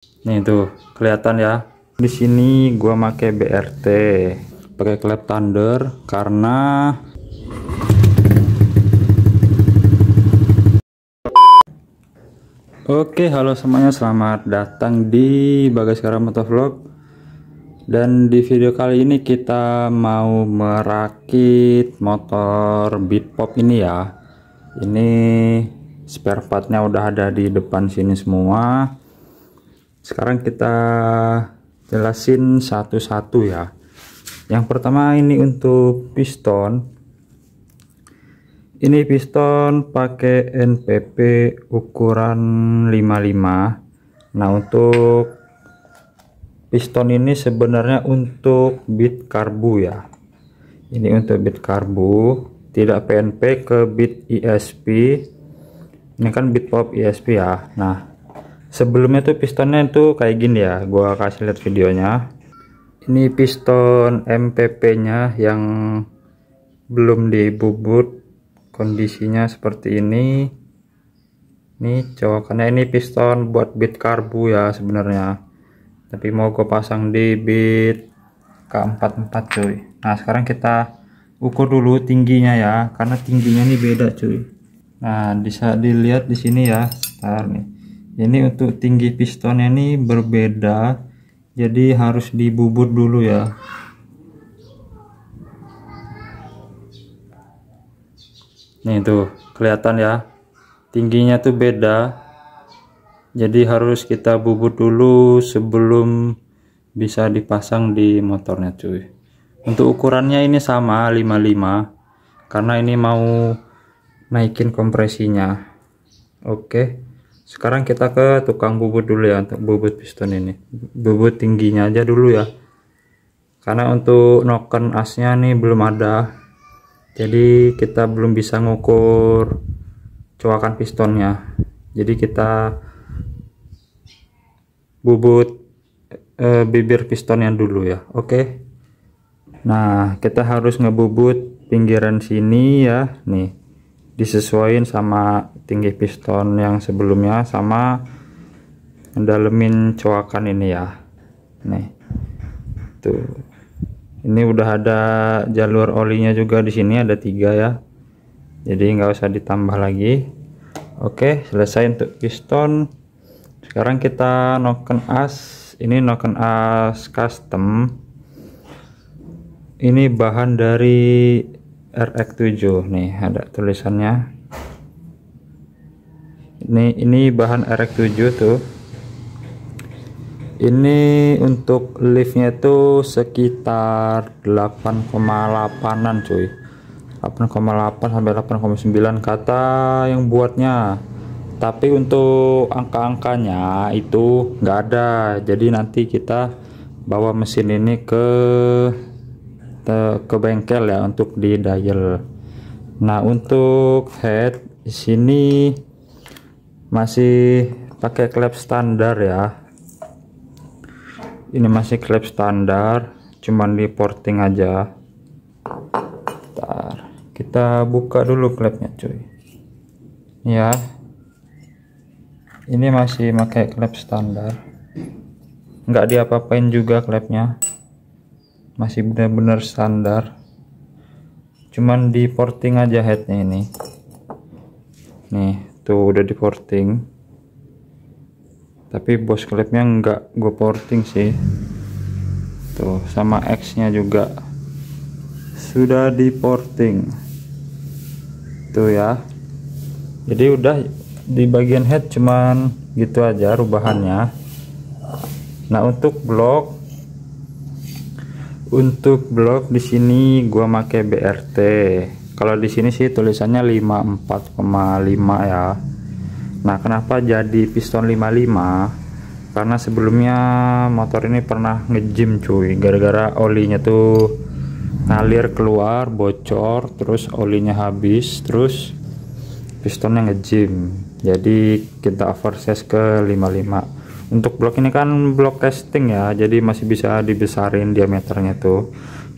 Nih tuh kelihatan ya. Di sini gua make BRT, pakai klep Thunder karena Oke, halo semuanya, selamat datang di Bagaskara Motovlog. Dan di video kali ini kita mau merakit motor Beatpop ini ya. Ini spare partnya udah ada di depan sini semua. Sekarang kita jelasin satu-satu ya. Yang pertama ini untuk piston. Ini piston pakai NPP ukuran 55. Nah, untuk piston ini sebenarnya untuk bit karbu ya. Ini untuk bit karbu, tidak PNP ke bit ESP. Ini kan Beatpop ESP ya. Nah, sebelumnya tuh pistonnya itu kayak gini ya, gua kasih lihat videonya. Ini piston MPP nya yang belum dibubut, kondisinya seperti ini. Ini cowokannya, ini piston buat bit karbu ya sebenarnya, tapi mau gue pasang di bit K44 cuy. Nah, sekarang kita ukur dulu tingginya ya, karena tingginya ini beda cuy. Nah, bisa dilihat di sini ya. Ntar nih, ini untuk tinggi pistonnya ini berbeda, jadi harus dibubut dulu ya. Nih tuh kelihatan ya, tingginya tuh beda, jadi harus kita bubut dulu sebelum bisa dipasang di motornya cuy. Untuk ukurannya ini sama 55, karena ini mau naikin kompresinya. Oke, sekarang kita ke tukang bubut dulu ya untuk bubut piston ini. Bubut tingginya aja dulu ya, karena untuk noken asnya nih belum ada, jadi kita belum bisa ngukur coakan pistonnya. Jadi kita bubut bibir pistonnya dulu ya. Oke. Nah, kita harus ngebubut pinggiran sini ya. Nih, disesuaikan sama tinggi piston yang sebelumnya, sama mendalemin coakan ini ya. Nih, tuh. Ini udah ada jalur olinya juga, di sini ada 3 ya. Jadi nggak usah ditambah lagi. Oke, selesai untuk piston. Sekarang kita noken as. Ini noken as custom. Ini bahan dari RX7. Nih ada tulisannya. Ini bahan RX7 tuh. Ini untuk liftnya itu sekitar 8,8an cuy. 8,8 sampai 8,9 kata yang buatnya. Tapi untuk angka-angkanya itu nggak ada. Jadi nanti kita bawa mesin ini ke bengkel ya untuk di dial. Nah, untuk head di sini masih pakai klep standar ya. Ini masih klep standar, cuman di porting aja. Bentar, kita buka dulu klepnya cuy ya. Ini masih pakai klep standar, nggak diapa-apain juga klepnya, masih benar-benar standar, cuman di porting aja headnya ini. Nih tuh udah di porting, tapi bos klepnya nggak gue porting sih. Tuh sama X nya juga sudah di porting tuh ya. Jadi udah di bagian head cuman gitu aja rubahannya. Nah, untuk blok di sini gua make BRT. Kalau di sini sih tulisannya 54,5 ya. Nah, kenapa jadi piston 55? Karena sebelumnya motor ini pernah nge-gym cuy, gara-gara olinya tuh ngalir keluar, bocor, terus olinya habis, terus pistonnya nge-gym. Jadi kita oversize ke 55. Untuk blok ini kan blok casting ya, jadi masih bisa dibesarin diameternya tuh.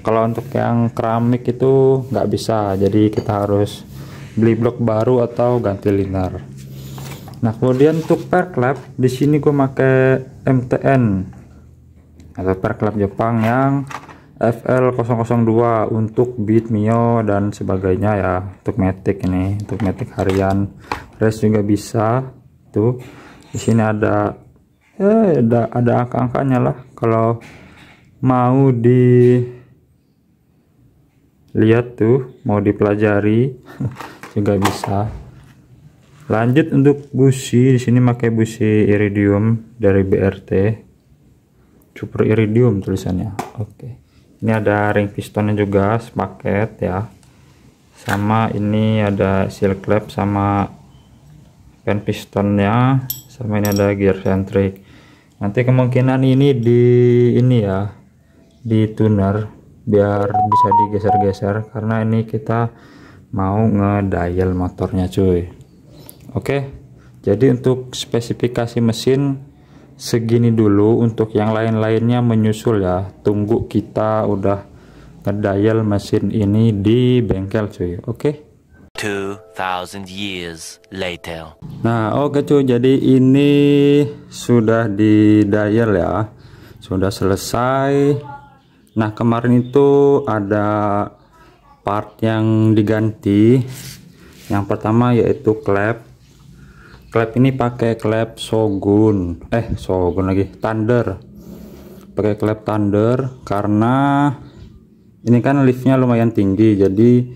Kalau untuk yang keramik itu nggak bisa, jadi kita harus beli blok baru atau ganti liner. Nah, kemudian untuk per klep di sini gue pakai MTN atau perklep Jepang yang FL002 untuk Beat Mio dan sebagainya ya. Untuk Matic ini, untuk Matic harian race juga bisa. Tuh di sini ada angka-angkanya lah, kalau mau dilihat tuh, mau dipelajari juga bisa. Lanjut untuk busi, di sini pakai busi iridium dari BRT, Super Iridium tulisannya. Oke. Ini ada ring pistonnya juga sepaket ya. Sama ini ada seal clamp sama pen pistonnya, sama ini ada gear centric. Nanti kemungkinan ini di tuner biar bisa digeser-geser karena ini kita mau ngedial motornya cuy. Oke. Jadi untuk spesifikasi mesin segini dulu, untuk yang lain-lainnya menyusul ya. Tunggu kita udah ngedial mesin ini di bengkel cuy. Oke. 2000 years later. Nah, oke cuy, jadi ini sudah di dial ya. Sudah selesai. Nah, kemarin itu ada part yang diganti. Yang pertama yaitu klep. Klep ini pakai klep Shogun lagi, Thunder. Pakai klep Thunder karena ini kan liftnya lumayan tinggi, jadi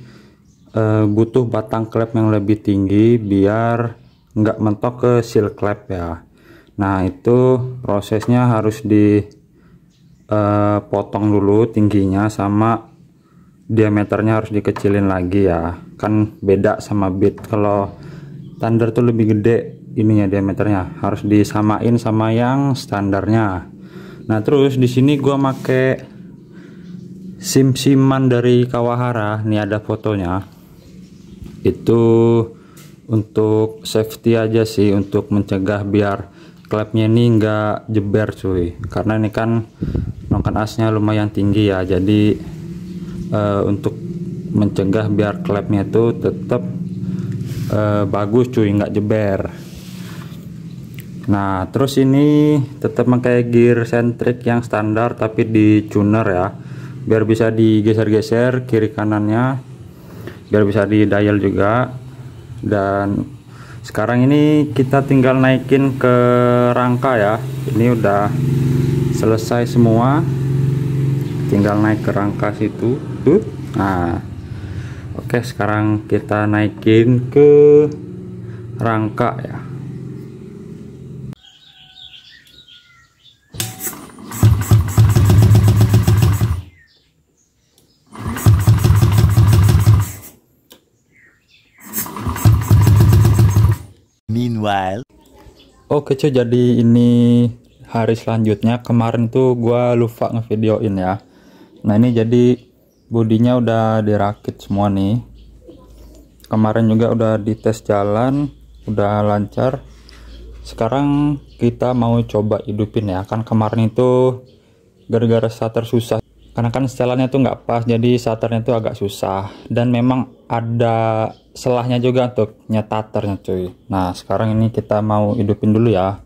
butuh batang klep yang lebih tinggi biar nggak mentok ke seal klep ya. Nah, itu prosesnya harus dipotong dulu tingginya, sama diameternya harus dikecilin lagi ya. Kan beda sama Beat. Kalau Thunder tuh lebih gede ininya diameternya, harus disamain sama yang standarnya. Nah, terus di sini gua make sim-siman dari Kawahara. Nih ada fotonya. Itu untuk safety aja sih, untuk mencegah biar klepnya ini enggak jeber cuy. Karena ini kan noken asnya lumayan tinggi ya. Jadi untuk mencegah biar klepnya itu tetap bagus cuy, nggak jeber. Nah, terus ini tetap pakai gear centric yang standar tapi di tuner ya, biar bisa digeser-geser kiri kanannya, biar bisa di dial juga. Dan sekarang ini kita tinggal naikin ke rangka ya. Ini udah selesai semua, tinggal naik ke rangka situ tuh. Nah, oke, sekarang kita naikin ke rangka ya. Meanwhile, Oke cuy, jadi ini hari selanjutnya. Kemarin tuh gua lupa ngevideoin ya. Nah, ini jadi bodinya udah dirakit semua nih. Kemarin juga udah dites jalan, udah lancar. Sekarang kita mau coba hidupin ya. Kan kemarin itu gara-gara starter susah, karena kan setelannya tuh nggak pas, jadi starternya tuh agak susah. Dan memang ada selahnya juga untuk nyetaternya cuy. Nah, sekarang ini kita mau hidupin dulu ya.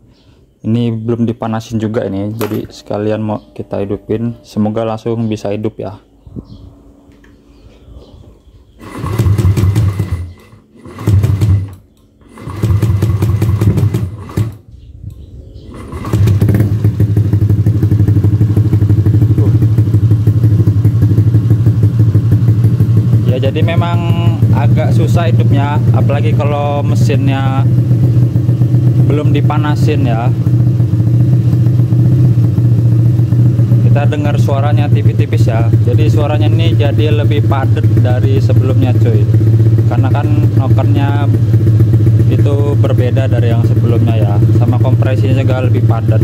Ini belum dipanasin juga ini, jadi sekalian mau kita hidupin. Semoga langsung bisa hidup ya. Jadi memang agak susah hidupnya, apalagi kalau mesinnya belum dipanasin ya. Kita dengar suaranya tipis-tipis ya, jadi suaranya ini jadi lebih padat dari sebelumnya cuy, karena kan nokernya itu berbeda dari yang sebelumnya ya, sama kompresinya juga lebih padat.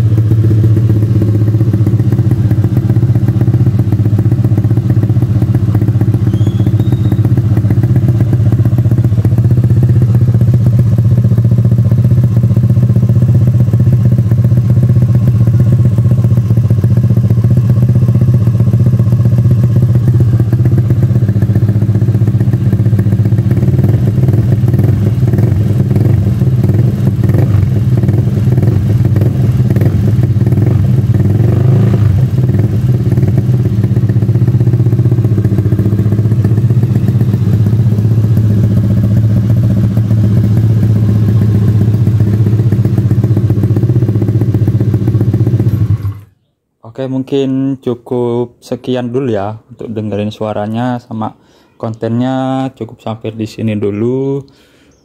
Oke, mungkin cukup sekian dulu ya untuk dengerin suaranya sama kontennya, cukup sampai di sini dulu.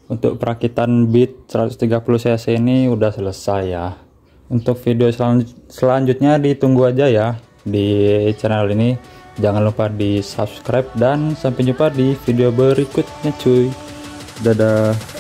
Untuk perakitan beat 130 cc ini udah selesai ya. Untuk video selanjutnya ditunggu aja ya di channel ini. Jangan lupa di subscribe dan sampai jumpa di video berikutnya cuy. Dadah.